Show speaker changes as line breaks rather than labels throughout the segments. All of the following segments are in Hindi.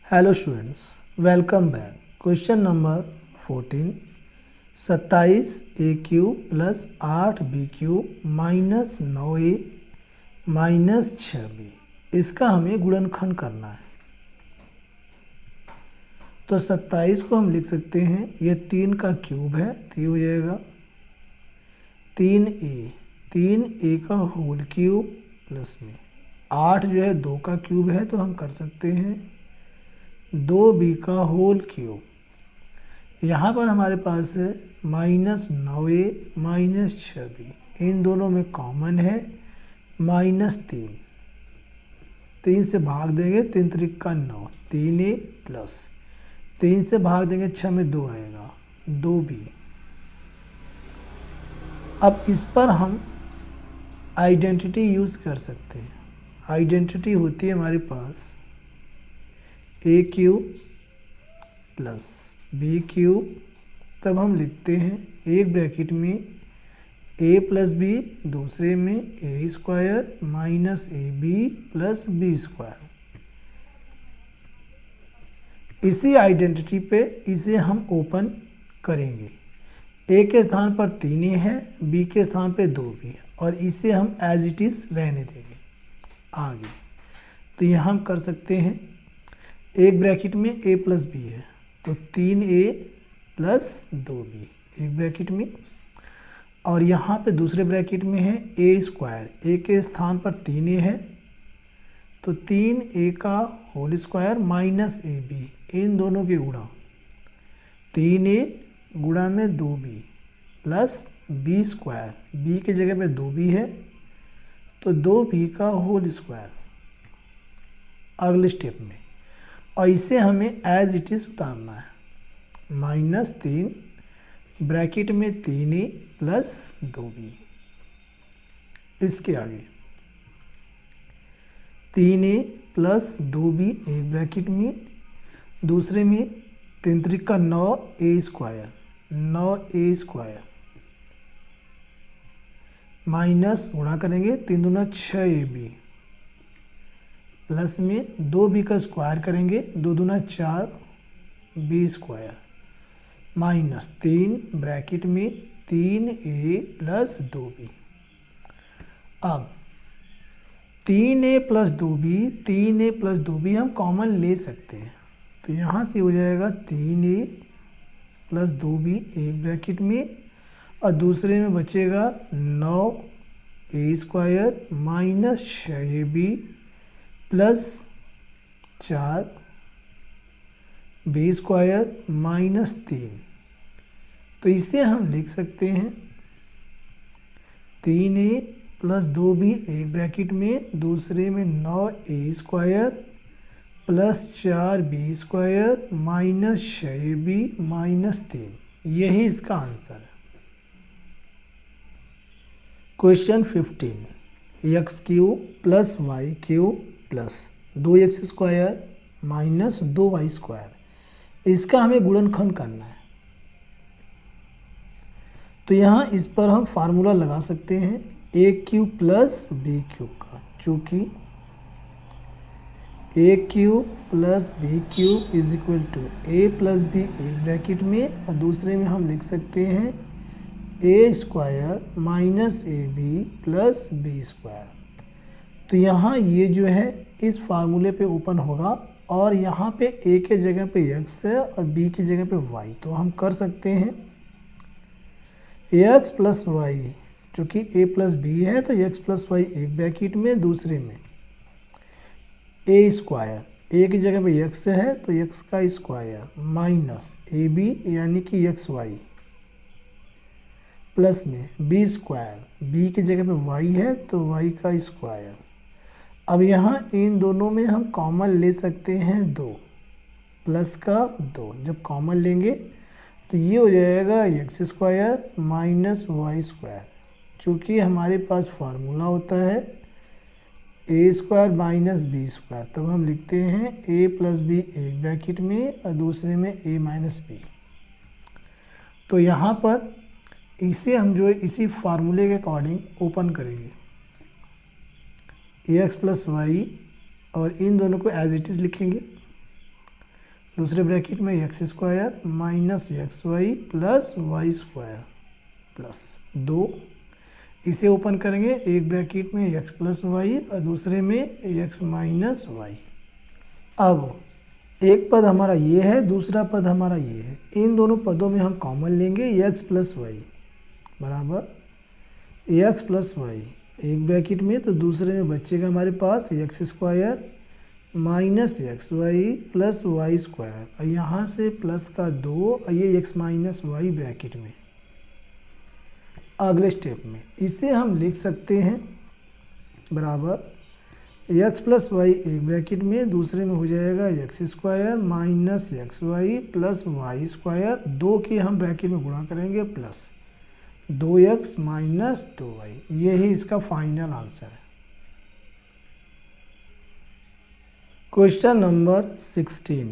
Hello students, welcome back. Question number 14, 27 a q plus 8 b q minus 9 a minus 6 b, इसका हमें गुणनखंड करना है। तो 27 को हम लिख सकते हैं, ये 3 का क्यूब है तो ये हो जाएगा 3a का होल क्यूब प्लस में 8 जो है 2 का क्यूब है तो हम कर सकते हैं 2b का होल क्यूब। यहाँ पर हमारे पास है माइनस 9a माइनस 6b, इन दोनों में कॉमन है माइनस 3 से भाग देंगे 3 त्रिक का 9, 3a प्लस 3 से भाग देंगे 6 में 2 आएगा 2b। अब इस पर हम आइडेंटिटी यूज़ कर सकते हैं। आइडेंटिटी होती है हमारे पास ए क्यूब प्लस बी क्यूब, तब हम लिखते हैं एक ब्रैकेट में ए प्लस बी, दूसरे में a square minus a b plus b square. इसी आइडेंटिटी पे इसे हम ओपन करेंगे। ए के स्थान पर 3a है, बी के स्थान पे 2b है और इसे हम एज इट इज़ रहने देंगे आगे। तो यहाँ हम कर सकते हैं एक ब्रैकेट में a प्लस बी है तो 3a प्लस 2b एक ब्रैकेट में, और यहाँ पे दूसरे ब्रैकेट में है a स्क्वायर, a के स्थान पर 3a है तो 3a का होल स्क्वायर माइनस ab, इन दोनों के गुणा 3a गुणा में 2b plus b square, b की जगह पे 2b है तो 2b का होल स्क्वायर अगले स्टेप में, और इसे हमें एज इट इज़ उतारना है। माइनस 3 ब्रैकेट में 3a प्लस 2b, इसके आगे 3a प्लस 2b एक ब्रैकेट में, दूसरे में 3 त्रिक का 9a square, 9a square minus गुणा करेंगे 3 दूना 6ab प्लस में 2b का स्क्वायर करेंगे 2 दूना 4b स्क्वायर माइनस 3 ब्रैकेट में 3a प्लस 2b। अब 3a प्लस 2b हम कॉमन ले सकते हैं तो यहाँ से हो जाएगा 3a प्लस 2b एक ब्रैकेट में, और दूसरे में बचेगा 9a square minus 6ab plus 4b square minus 3। तो इसे हम लिख सकते हैं 3a प्लस 2b एक ब्रैकेट में, दूसरे में 9a square plus 4b square minus 6ab minus 3। यही इसका आंसर है। Question 15, x cube plus y cube plus 2x square minus 2y square, इसका हमें गुणनखंड करना है। तो यहाँ इस पर हम फार्मूला लगा सकते हैं a cube plus b cube का, चूँकि a cube plus b cube is equal to a plus b एक ब्रैकेट में, और दूसरे में हम लिख सकते हैं a square minus a b plus b square. तो यहाँ ये जो है इस फार्मूले पे ओपन होगा, और यहाँ पे a के जगह पे x है और b की जगह पे y, तो हम कर सकते हैं x प्लस वाई, चूँकि a प्लस बी है तो x प्लस वाई एक ब्रैकेट में, दूसरे में a स्क्वायर, a की जगह पे x है तो x का स्क्वायर माइनस ए बी यानी कि एक्स वाई प्लस में b स्क्वायर, b की जगह पे y है तो y का स्क्वायर। अब यहाँ इन दोनों में हम कॉमन ले सकते हैं 2 प्लस का 2, जब कॉमन लेंगे तो ये हो जाएगा x square minus y square. चूँकि हमारे पास फार्मूला होता है a square minus b square, तब हम लिखते हैं ए प्लस बी एक ब्रैकेट में और दूसरे में ए माइनस बी। तो यहाँ पर इसे हम जो है इसी फार्मूले के अकॉर्डिंग ओपन करेंगे, एक्स प्लस वाई, और इन दोनों को एज इट इज़ लिखेंगे दूसरे ब्रैकेट में x square minus x y plus y square plus 2, इसे ओपन करेंगे, एक ब्रैकेट में एक्स प्लस वाई और दूसरे में एक्स माइनस वाई। अब एक पद हमारा ये है, दूसरा पद हमारा ये है, इन दोनों पदों में हम कॉमन लेंगे एक्स प्लस वाई बराबर एक्स प्लस वाई एक ब्रैकेट में, तो दूसरे में बचेगा हमारे पास x square minus x y plus y square, और यहाँ से प्लस का 2 और ये एक्स माइनस वाई ब्रैकेट में। अगले स्टेप में इसे हम लिख सकते हैं बराबर एक्स प्लस वाई एक ब्रैकेट में, दूसरे में हो जाएगा x square minus x y plus y square, 2 के हम ब्रैकेट में गुणा करेंगे प्लस 2x माइनस 2y। यही इसका फाइनल आंसर है। क्वेश्चन नंबर 16,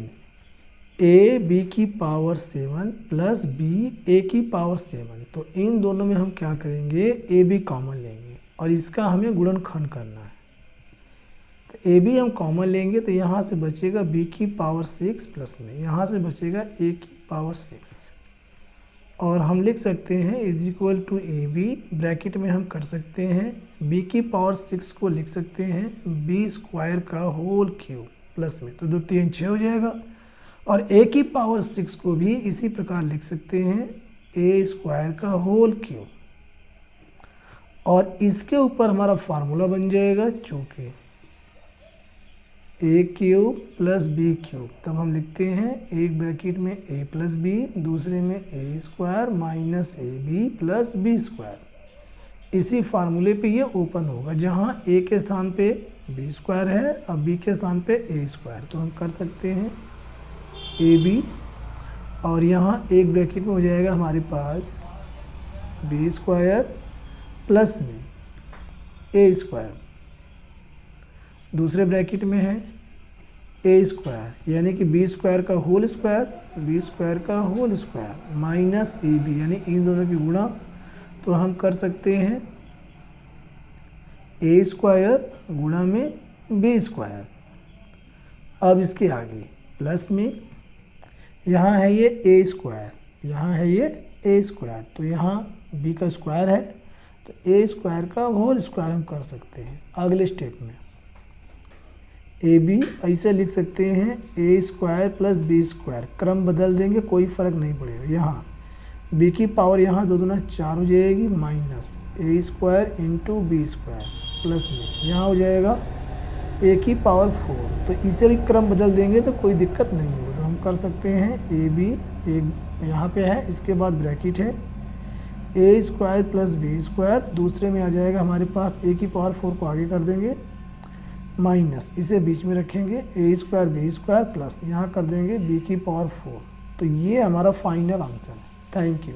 a b की पावर 7 प्लस b a की पावर 7, तो इन दोनों में हम क्या करेंगे, a b कॉमन लेंगे और इसका हमें गुणनखंड करना है। तो a b हम कॉमन लेंगे तो यहाँ से बचेगा b की पावर 6 प्लस में यहाँ से बचेगा a की पावर 6, और हम लिख सकते हैं is equal to a b, bracket में हम कर सकते हैं b की पावर 6 को लिख सकते हैं b स्क्वायर का होल क्यूब प्लस में, तो 2 3 6 हो जाएगा, और a की पावर 6 को भी इसी प्रकार लिख सकते हैं a स्क्वायर का होल क्यूब, और इसके ऊपर हमारा फार्मूला बन जाएगा चूँकि a cube plus b cube, तब हम लिखते हैं एक ब्रैकेट में a प्लस बी, दूसरे में a square minus a b plus b square. इसी फार्मूले पे ये ओपन होगा, जहाँ a के स्थान पे b स्क्वायर है और b के स्थान पे a स्क्वायर, तो हम कर सकते हैं ए बी, और यहाँ एक ब्रैकेट में हो जाएगा हमारे पास b स्क्वायर प्लस में a स्क्वायर, दूसरे ब्रैकेट में है a स्क्वायर यानी कि b स्क्वायर का whole square minus a b यानी इन दोनों की गुणा, तो हम कर सकते हैं a स्क्वायर गुणा में b स्क्वायर। अब इसके आगे प्लस में यहाँ है ये a स्क्वायर, यहाँ है ये a स्क्वायर, तो यहाँ b का स्क्वायर है तो a स्क्वायर का होल स्क्वायर हम कर सकते हैं। अगले स्टेप में ए बी ऐसे लिख सकते हैं a square plus b square, क्रम बदल देंगे कोई फ़र्क नहीं पड़ेगा। यहाँ b की पावर यहाँ 2 दूना 4 हो जाएगी minus a square into b square plus में यहाँ हो जाएगा a की पावर 4, तो इसे भी क्रम बदल देंगे तो कोई दिक्कत नहीं होगा। तो हम कर सकते हैं ए बी एक यहाँ पे है, इसके बाद ब्रैकेट है a square plus b square, दूसरे में आ जाएगा हमारे पास a की पावर 4 को आगे कर देंगे माइनस, इसे बीच में रखेंगे a square b square plus यहाँ कर देंगे b की पावर 4, तो ये हमारा फाइनल आंसर है। Thank you.